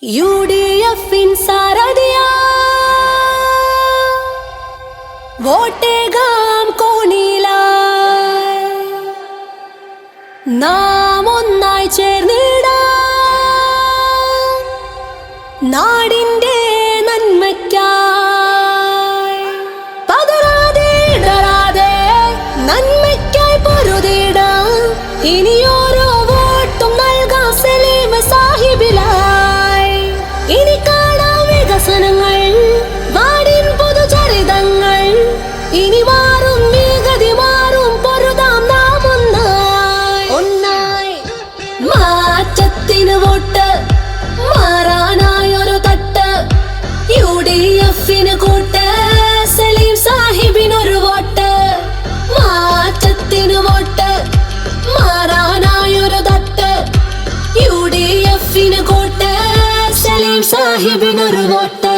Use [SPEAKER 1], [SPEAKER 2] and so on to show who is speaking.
[SPEAKER 1] UDF-ൻ സാരഥിയാ വോട്ടേകാം കോണിലായി നാം ഒന്നായി ചേർന്നിടാം നാടിന്റെ നന്മയ്ക്കായി പതറാതെ ഇടറാതെ നന്മയ്ക്കായി പൊരുതിടാം ഇനിയോരോ വോട്ടും നൽകാം സലീം സാഹിബിലായി ഇനി കാണാം വികസനങ്ങൾ വാടിൻ പുതുചരിതങ്ങൾ ഇനി മാറും ഈ ഗതി മാറും പൊരുതാം നാം ഒന്നായി മാറ്റത്തിന് വോട്ട് മാറാനായൊരു തട്ട് UDF-ന് കൂട്ട് സലീം സാഹിബിനൊരു വോട്ട് മാറ്റത്തിന് വോട്ട് മാറാനായൊരു തട്ട് UDF-ന് കൂട്ട് സലീം സാഹിബിനൊരു വോട്ട്.